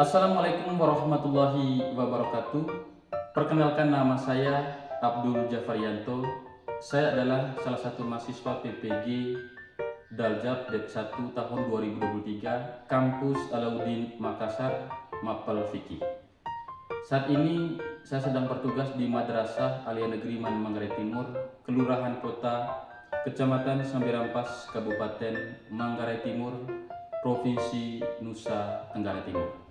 Assalamualaikum warahmatullahi wabarakatuh. Perkenalkan, nama saya Abdul Jafarianto. Saya adalah salah satu mahasiswa PPG Daljab Dep 1 tahun 2023 Kampus Alauddin Makassar, Mapel Fikih. Saat ini saya sedang bertugas di Madrasah Alia Negeri Manggarai Timur, Kelurahan Kota, Kecamatan Sambirampas, Kabupaten Manggarai Timur, Provinsi Nusa Tenggara Timur.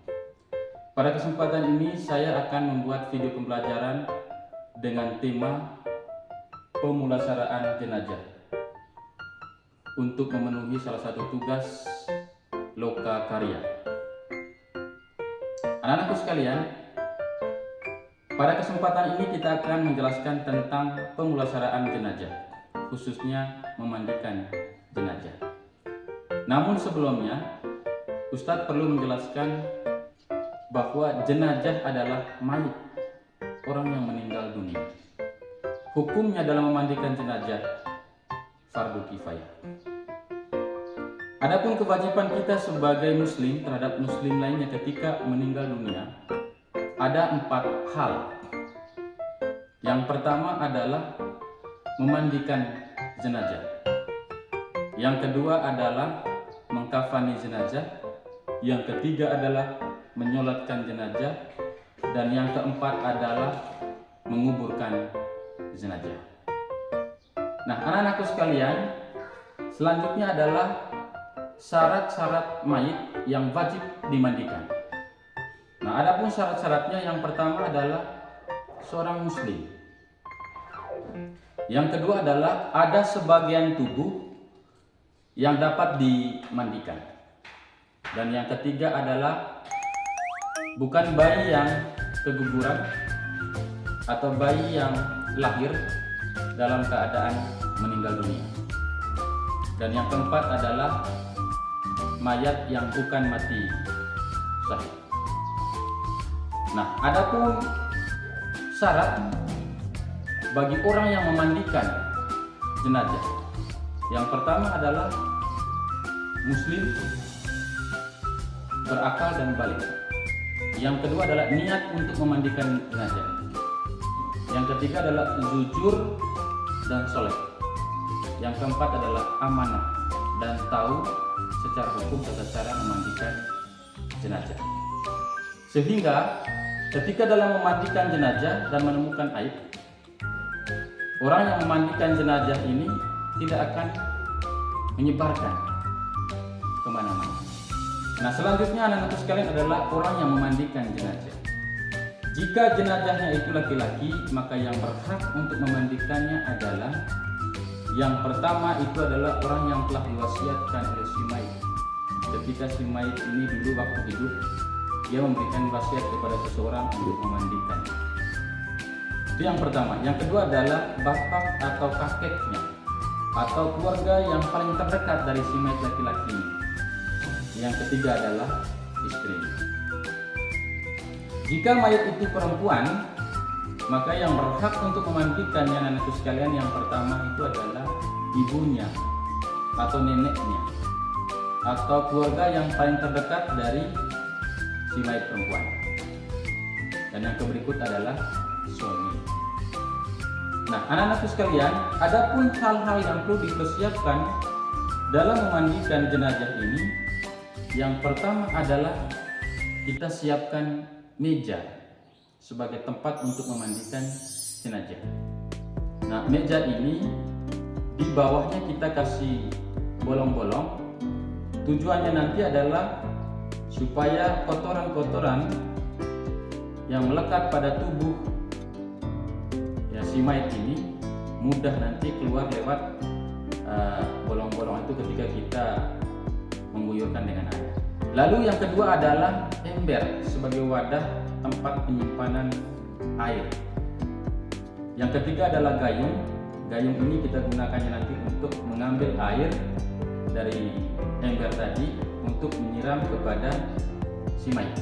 Pada kesempatan ini saya akan membuat video pembelajaran dengan tema pemulasaraan jenazah untuk memenuhi salah satu tugas loka karya. Anak-anakku sekalian, pada kesempatan ini kita akan menjelaskan tentang pemulasaraan jenazah, khususnya memandikan jenazah. Namun sebelumnya, Ustadz perlu menjelaskan bahwa jenazah adalah mayit orang yang meninggal dunia. Hukumnya dalam memandikan jenazah fardu kifayah. Adapun kewajiban kita sebagai muslim terhadap muslim lainnya ketika meninggal dunia, ada 4 hal. Yang pertama adalah memandikan jenazah. Yang kedua adalah mengkafani jenazah. Yang ketiga adalah menyolatkan jenazah, dan yang keempat adalah menguburkan jenazah. Nah, anak-anakku sekalian, selanjutnya adalah syarat-syarat mayit yang wajib dimandikan. Nah, adapun syarat-syaratnya, yang pertama adalah seorang muslim. Yang kedua adalah ada sebagian tubuh yang dapat dimandikan. Dan yang ketiga adalah bukan bayi yang keguguran atau bayi yang lahir dalam keadaan meninggal dunia. Dan yang keempat adalah mayat yang bukan mati syahid. Nah, adapun syarat bagi orang yang memandikan jenazah, yang pertama adalah muslim, berakal dan balik. Yang kedua adalah niat untuk memandikan jenazah. Yang ketiga adalah jujur dan soleh. Yang keempat adalah amanah dan tahu secara hukum tata cara memandikan jenazah. Sehingga ketika dalam memandikan jenazah dan menemukan aib, orang yang memandikan jenazah ini tidak akan menyebarkan kemana-mana. Nah, selanjutnya anak-anakku sekalian adalah orang yang memandikan jenazah. Jika jenazahnya itu laki-laki, maka yang berhak untuk memandikannya adalah yang pertama itu adalah orang yang telah diwasiatkan oleh si mayit. Ketika si mayit ini dulu waktu hidup, dia memberikan wasiat kepada seseorang untuk memandikan. Itu yang pertama. Yang kedua adalah bapak atau kakeknya atau keluarga yang paling terdekat dari si mayit laki-laki ini. Yang ketiga adalah istrinya. Jika mayat itu perempuan, maka yang berhak untuk memandikannya anak-anakku sekalian, yang pertama itu adalah ibunya atau neneknya atau keluarga yang paling terdekat dari si mayat perempuan. Dan yang berikut adalah suami. Nah, anak-anakku sekalian, adapun hal-hal yang perlu dipersiapkan dalam memandikan jenazah ini, yang pertama adalah kita siapkan meja sebagai tempat untuk memandikan jenazah. Nah, meja ini di bawahnya kita kasih bolong-bolong. Tujuannya nanti adalah supaya kotoran-kotoran yang melekat pada tubuh ya si mayat ini mudah nanti keluar lewat bolong-bolong itu ketika kita mengguyurkan dengan air. Lalu yang kedua adalah ember sebagai wadah tempat penyimpanan air. Yang ketiga adalah gayung. Gayung ini kita gunakannya nanti untuk mengambil air dari ember tadi untuk menyiram kepada si mayat.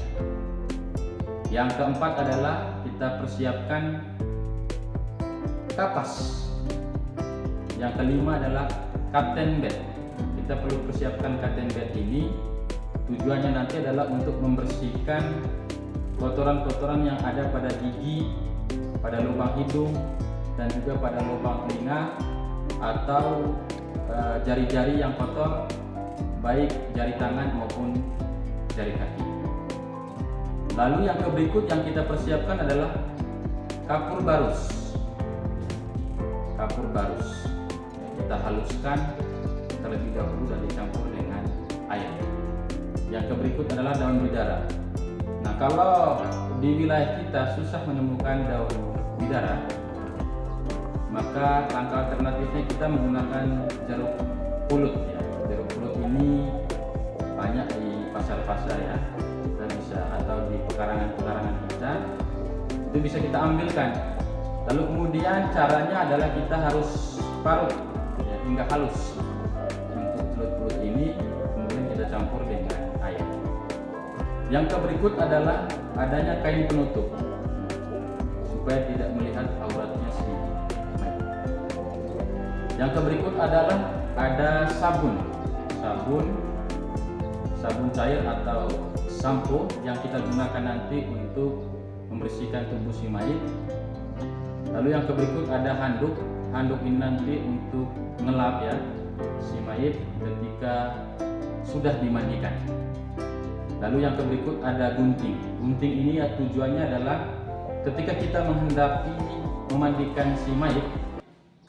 Yang keempat adalah kita persiapkan kapas. Yang kelima adalah curtain bed. Kita perlu persiapkan curtain bed ini Tujuannya nanti adalah untuk membersihkan kotoran-kotoran yang ada pada gigi, pada lubang hidung, dan juga pada lubang telinga atau jari-jari yang kotor, baik jari tangan maupun jari kaki. Lalu yang berikut yang kita persiapkan adalah kapur barus. Kapur barus kita haluskan terlebih dahulu dan dicampur dengan air. Yang berikut adalah daun bidara. Nah, kalau di wilayah kita susah menemukan daun bidara, maka langkah alternatifnya kita menggunakan jeruk pulut ya. Jeruk pulut ini banyak di pasar-pasar ya, kita bisa, atau di pekarangan-pekarangan kita, itu bisa kita ambilkan. Lalu kemudian caranya adalah kita harus parut ya, hingga halus untuk jeruk pulut ini, kemudian kita campur dengan air. Yang berikut adalah adanya kain penutup supaya tidak melihat auratnya si mayat. Yang berikut adalah ada sabun cair atau sampo yang kita gunakan nanti untuk membersihkan tubuh si mayit. Lalu yang berikut ada handuk ini nanti untuk ngelap ya si mayit ketika sudah dimandikan. Lalu yang berikut ada gunting ini ya, tujuannya adalah ketika kita menghendaki memandikan si mayit,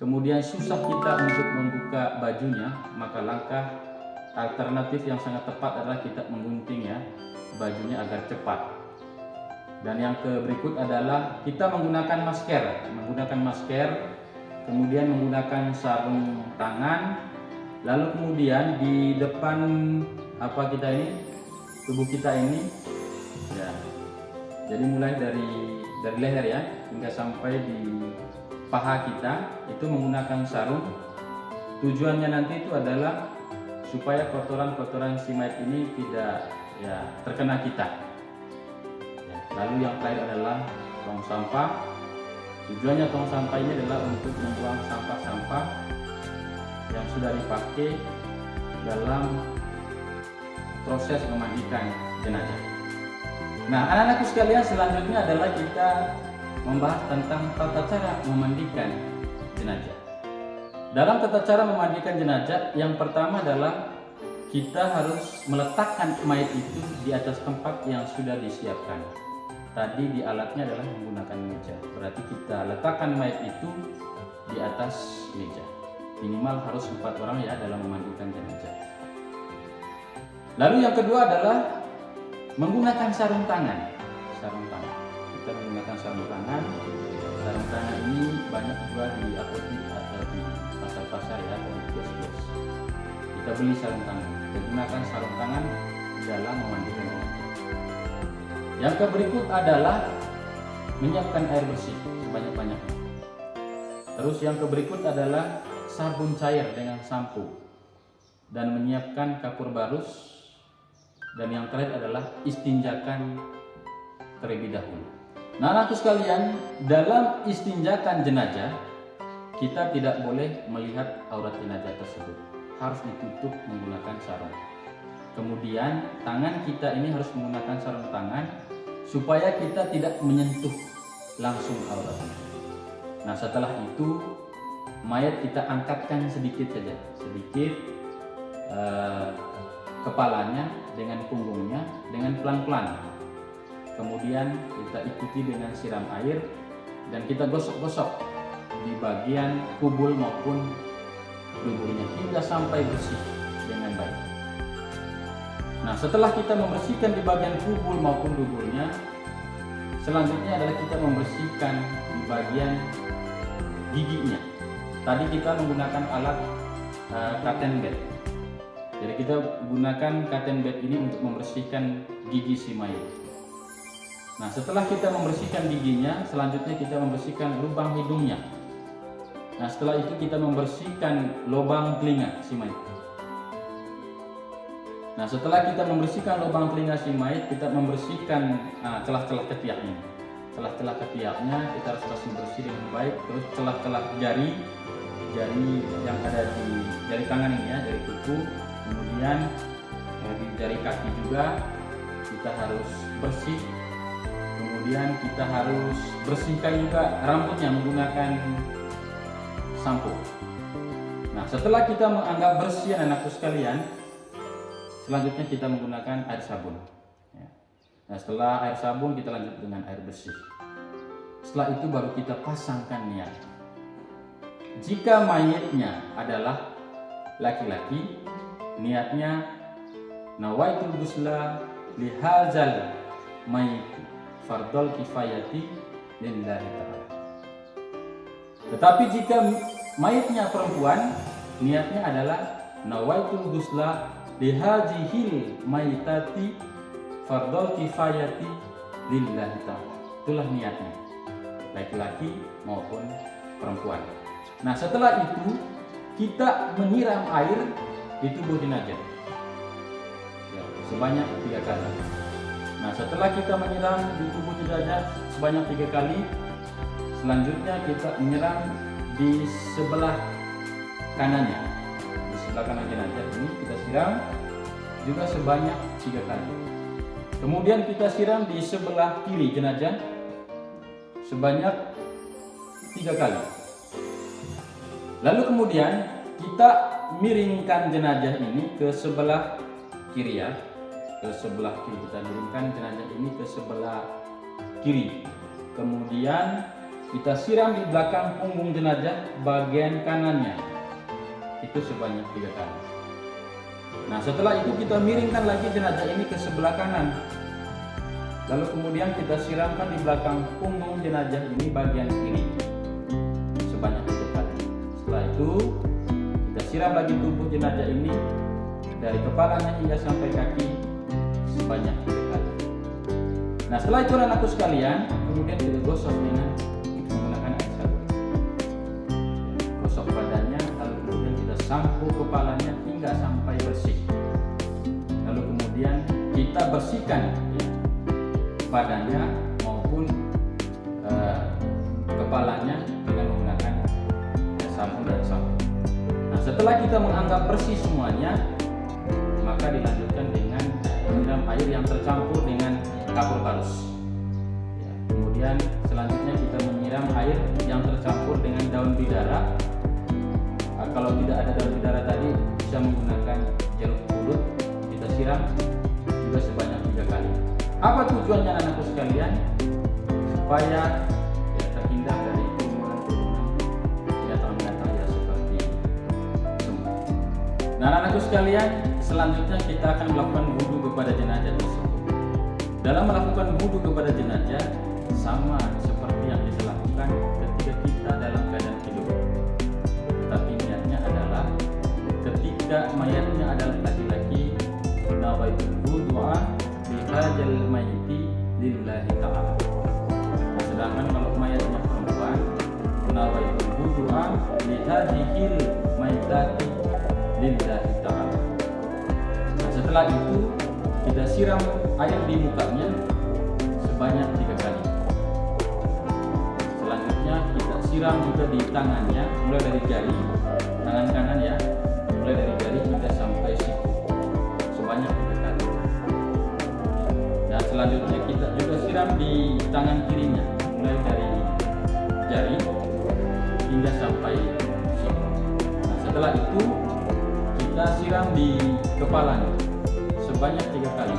kemudian susah kita untuk membuka bajunya, maka langkah alternatif yang sangat tepat adalah kita menggunting ya bajunya agar cepat. Dan yang berikut adalah kita menggunakan masker, kemudian menggunakan sarung tangan, lalu kemudian di depan tubuh kita ini ya, jadi mulai dari leher ya hingga sampai di paha kita itu menggunakan sarung. Tujuannya nanti itu adalah supaya kotoran-kotoran si mayat ini tidak ya terkena kita ya. Lalu yang terakhir adalah tong sampah. Tujuannya tong sampah ini adalah untuk membuang sampah-sampah yang sudah dipakai dalam proses memandikan jenazah. Nah, anak-anakku sekalian, selanjutnya adalah kita membahas tentang tata cara memandikan jenazah. Dalam tata cara memandikan jenazah, yang pertama adalah kita harus meletakkan mayat itu di atas tempat yang sudah disiapkan. Tadi di alatnya adalah menggunakan meja. Berarti kita letakkan mayat itu di atas meja. Minimal harus 4 orang ya dalam memandikan jenazah. Lalu yang kedua adalah menggunakan sarung tangan. Kita menggunakan sarung tangan. Sarung tangan ini banyak juga di apotek atau di pasar-pasar ya, atau di kios-kios. Kita beli sarung tangan. Kita gunakan sarung tangan dalam memandikan jenazah. Yang berikut adalah menyiapkan air bersih sebanyak-banyaknya. Terus yang berikut adalah sabun cair dengan sampo dan menyiapkan kapur barus. Dan yang terakhir adalah istinjakan terlebih dahulu. Nah, anakku sekalian, dalam istinjakan jenazah kita tidak boleh melihat aurat jenazah tersebut, harus ditutup menggunakan sarung. Kemudian tangan kita ini harus menggunakan sarung tangan supaya kita tidak menyentuh langsung auratnya. Nah, setelah itu mayat kita angkatkan sedikit saja, kepalanya dengan punggungnya dengan pelan-pelan. Kemudian kita ikuti dengan siram air dan kita gosok-gosok di bagian kubul maupun duburnya hingga sampai bersih dengan baik. Nah, setelah kita membersihkan di bagian kubul maupun duburnya, selanjutnya adalah kita membersihkan di bagian giginya. Tadi kita menggunakan alat cotton bed. Jadi kita gunakan cotton bed ini untuk membersihkan gigi si mayat. Nah, setelah kita membersihkan giginya, selanjutnya kita membersihkan lubang hidungnya. Nah, setelah itu kita membersihkan lubang telinga si mayat. Nah, setelah kita membersihkan lubang telinga si mayat, kita membersihkan celah-celah ketiaknya. Celah-celah ketiaknya kita harus bersih dengan baik. Terus celah-celah jari yang ada di jari tangan ini ya, jari kuku. Kemudian Dari jari kaki juga kita harus bersih. Kemudian kita harus bersihkan juga rambutnya menggunakan sampo. Nah, setelah kita menganggap bersih anak-anakku sekalian, selanjutnya kita menggunakan air sabun. Nah, setelah air sabun kita lanjut dengan air bersih. Setelah itu baru kita pasangkan niat. Jika mayitnya adalah laki-laki, niatnya nawaitul ghusla lihazal mayit fardol kifayati lillahi ta'ala. Tetapi jika mayitnya perempuan, niatnya adalah nawaitul ghusla lihazihil mayitati fardol kifayati lillahi ta'ala. Itulah niatnya, laki-laki maupun perempuan. Nah, setelah itu kita menyiram air di tubuh jenazah ya, sebanyak 3 kali. Nah, setelah kita menyiram di tubuh jenazah sebanyak 3 kali, selanjutnya kita menyiram di sebelah kanannya. Di sebelah kanan jenazah ini kita siram juga sebanyak 3 kali. Kemudian kita siram di sebelah kiri jenazah sebanyak 3 kali. Lalu kemudian kita miringkan jenazah ini ke sebelah kiri ya. Ke sebelah kiri kita miringkan jenazah ini ke sebelah kiri. Kemudian kita siram di belakang punggung jenazah bagian kanannya. Itu sebanyak 3 kali. Nah, setelah itu kita miringkan lagi jenazah ini ke sebelah kanan. Lalu kemudian kita siramkan di belakang punggung jenazah ini bagian kiri sebanyak 3 kali. Setelah itu kita siram lagi tubuh jenazah ini dari kepalanya hingga sampai kaki sebanyak 3 kali. Nah, setelah itu anakku sekalian, kemudian kita gosok dengan menggunakan air sabun. Gosok badannya, lalu kemudian kita sampo kepalanya hingga sampai bersih. Lalu kemudian kita bersihkan ya, badannya maupun kepalanya dengan menggunakan sabun dan sampo. Nah, setelah kita menganggap bersih semuanya, maka dilanjutkan dengan menyiram air yang tercampur dengan kapur halus. Ya, kemudian selanjutnya kita menyiram air yang tercampur dengan daun bidara. Nah, kalau tidak ada daun bidara tadi bisa menggunakan jeruk purut. Kita siram juga sebanyak 3 kali. Apa tujuannya anakku sekalian? Supaya ya, terhindar dari kerumunan binatang-binatang ya seperti semut. Nah, anakku sekalian, selanjutnya kita akan melakukan wudu kepada jenazah tersebut. Dalam melakukan wudu kepada jenazah sama seperti yang kita lakukan ketika kita dalam keadaan hidup. Tetapi niatnya adalah ketika mayatnya adalah laki-laki, nawaitul wudu'a bihadzal mayyiti lillahi ta'ala. Nah, sedangkan kalau mayatnya perempuan, nawaitul wudu'a bihadzihil mayyitati lillahi ta'ala. Nah, setelah itu kita siram air di mukanya sebanyak 3 kali. Selanjutnya kita siram juga di tangannya, mulai dari jari tangan kanan ya, mulai dari jari kita sampai siku sebanyak 3 kali. Dan selanjutnya kita juga siram di tangan kirinya, mulai dari jari hingga sampai siku. Nah, setelah itu kita siram di kepalanya sebanyak 3 kali,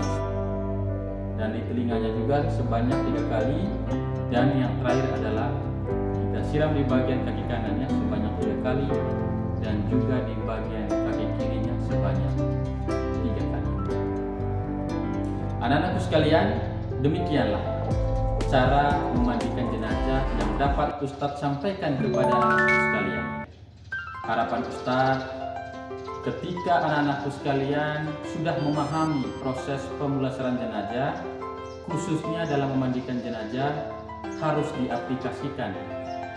dan di telinganya juga sebanyak 3 kali, dan yang terakhir adalah kita siram di bagian kaki kanannya sebanyak 3 kali, dan juga di bagian kaki kirinya sebanyak 3 kali. Anak-anakku sekalian, demikianlah cara memandikan jenazah yang dapat Ustadz sampaikan kepada anak-anakku sekalian. Harapan Ustadz, ketika anak-anakku sekalian sudah memahami proses pemulasaran jenazah, khususnya dalam memandikan jenazah, harus diaplikasikan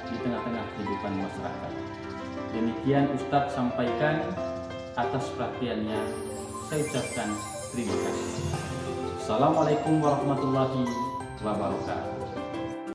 di tengah-tengah kehidupan masyarakat. Demikian Ustadz sampaikan. Atas perhatiannya saya ucapkan terima kasih. Assalamualaikum warahmatullahi wabarakatuh.